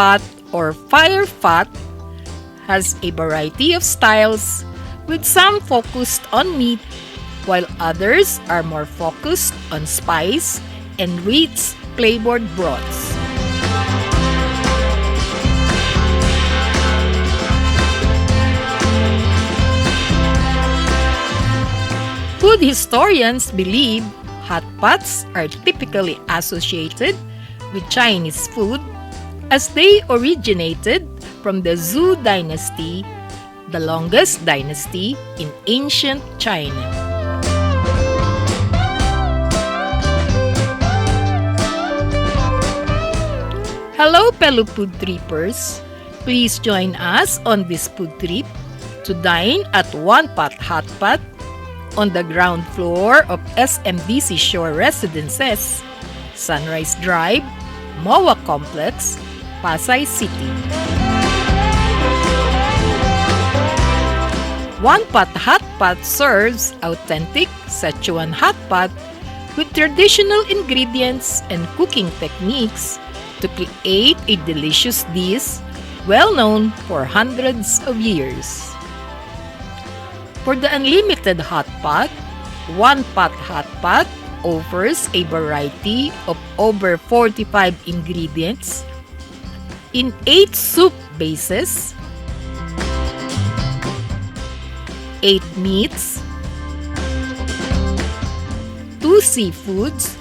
pot or fire pot has a variety of styles, with some focused on meat, while others are more focused on spice and rich flavored broths. Food historians believe hot pots are typically associated with Chinese food, as they originated from the Zhou Dynasty, the longest dynasty in ancient China. Hello fellow food trippers! Please join us on this food trip to dine at One Pot Hotpot on the ground floor of SMDC Shore Residences, Sunrise Drive, MOA Complex, Pasay City. One Pot Hotpot serves authentic Szechuan hotpot with traditional ingredients and cooking techniques to create a delicious dish well known for hundreds of years. For the Unlimited Hotpot, One Pot Hotpot offers a variety of over 45 ingredients in 8 soup bases, 8 meats, 2 seafoods,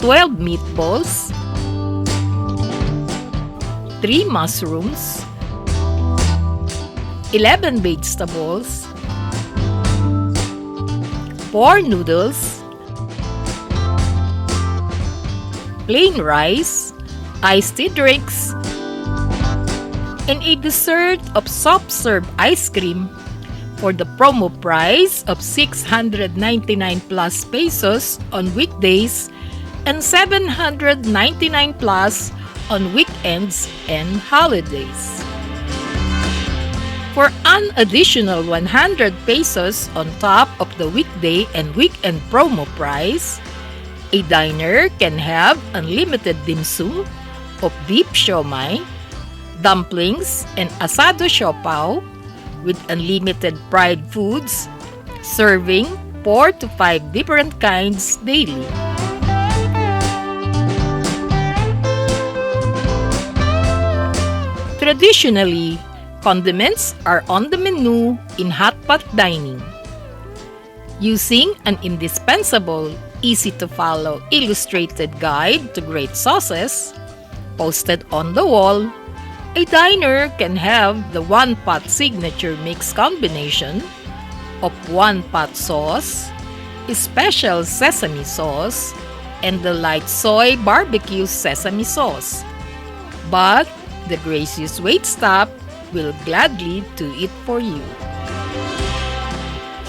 12 meatballs, 3 mushrooms, 11 vegetables, 4 noodles, plain rice, iced tea drinks, and a dessert of soft-serve ice cream for the promo price of 699 plus pesos on weekdays and 799 plus on weekends and holidays. For an additional 100 pesos on top of the weekday and weekend promo price, a diner can have unlimited dim sum of beef siomai, dumplings, and asado siopao with unlimited fried foods, serving 4 to 5 different kinds daily. Traditionally, condiments are on the menu in hotpot dining. Using an indispensable, easy-to-follow illustrated guide to great sauces posted on the wall, a diner can have the One Pot signature mix combination of one pot sauce, special sesame sauce, and the light soy barbecue sesame sauce. But the gracious waitstaff will gladly do it for you.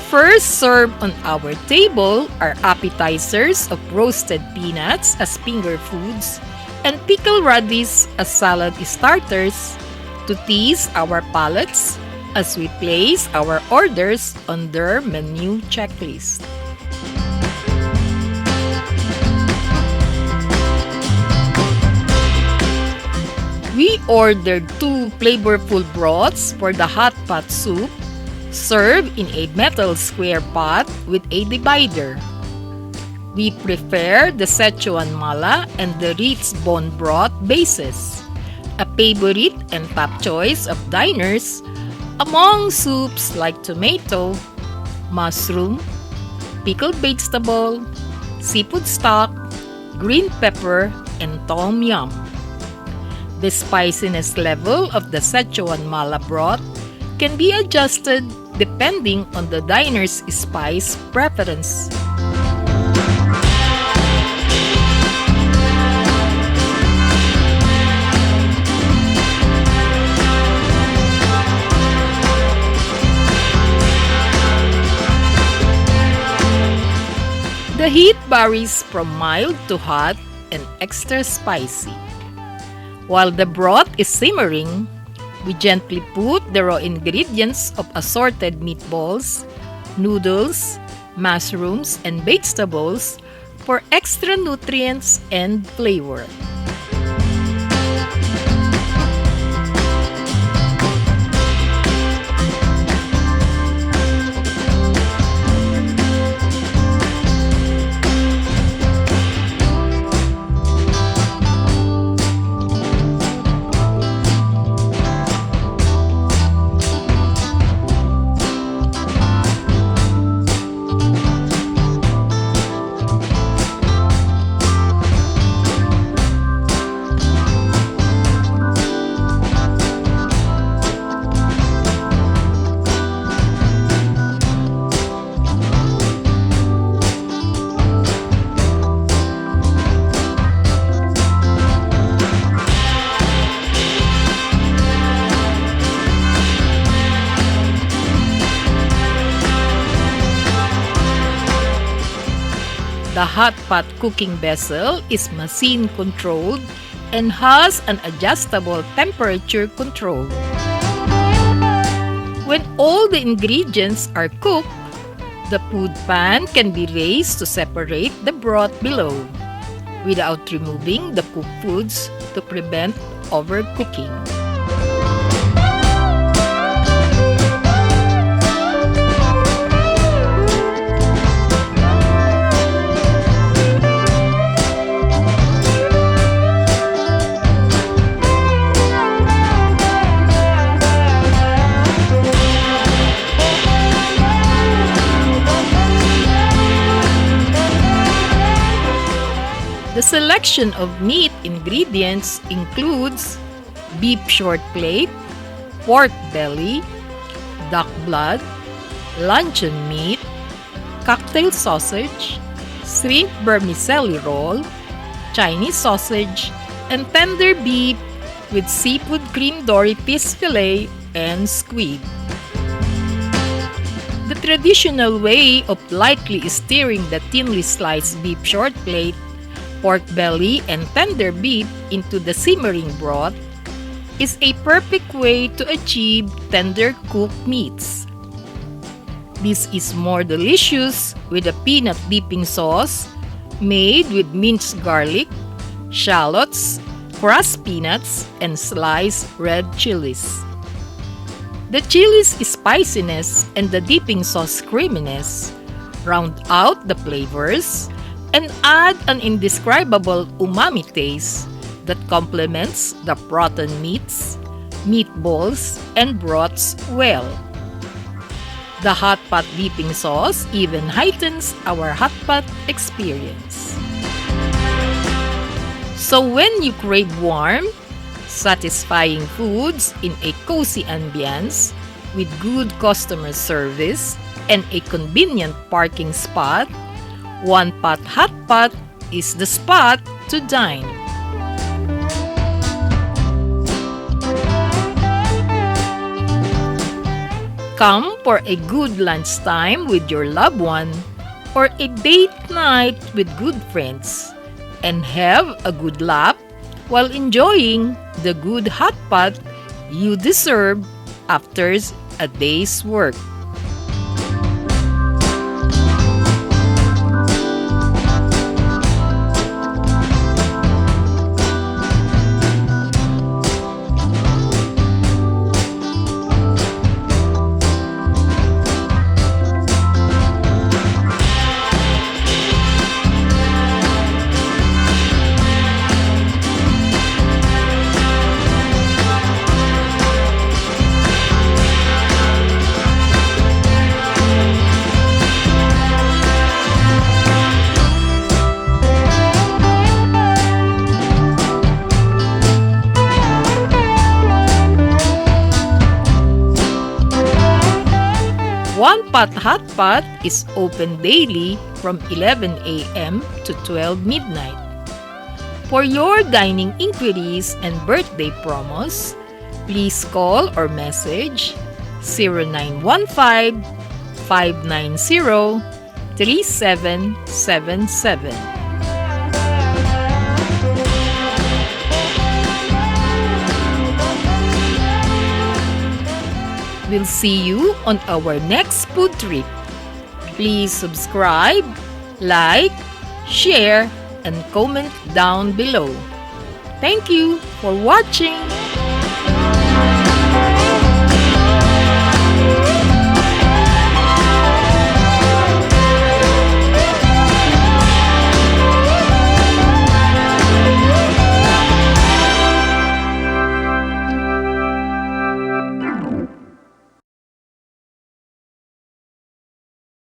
First served on our table are appetizers of roasted peanuts as finger foods and pickled radish as salad starters to tease our palates as we place our orders on their menu checklist. We ordered 2 flavorful broths for the hot pot soup, served in a metal square pot with a divider. We prefer the Szechuan mala and the rich bone broth bases, a favorite and top choice of diners among soups like tomato, mushroom, pickled vegetable, seafood stock, green pepper, and tom yum. The spiciness level of the Szechuan mala broth can be adjusted depending on the diner's spice preference. The heat varies from mild to hot and extra spicy. While the broth is simmering, we gently put the raw ingredients of assorted meatballs, noodles, mushrooms, and vegetables for extra nutrients and flavor. The hot pot cooking vessel is machine controlled and has an adjustable temperature control. When all the ingredients are cooked, the food pan can be raised to separate the broth below without removing the cooked foods to prevent overcooking. The selection of meat ingredients includes beef short plate, pork belly, duck blood, luncheon meat, cocktail sausage, shrimp vermicelli roll, Chinese sausage, and tender beef with seafood cream dory fish fillet and squid. The traditional way of lightly stirring the thinly sliced beef short plate, pork belly, and tender beef into the simmering broth is a perfect way to achieve tender cooked meats. This is more delicious with a peanut dipping sauce made with minced garlic, shallots, crushed peanuts, and sliced red chilies. The chili's spiciness and the dipping sauce creaminess round out the flavors and add an indescribable umami taste that complements the protein meats, meatballs, and broths well. The hot pot dipping sauce even heightens our hot pot experience. So when you crave warm, satisfying foods in a cozy ambience with good customer service and a convenient parking spot, One Pot Hotpot is the spot to dine. Come for a good lunchtime with your loved one or a date night with good friends and have a good laugh while enjoying the good hot pot you deserve after a day's work. One Pot Hotpot is open daily from 11 a.m. to 12 midnight. For your dining inquiries and birthday promos, please call or message 0915-590-3777. We'll see you on our next food trip. Please subscribe, like, share, and comment down below. Thank you for watching!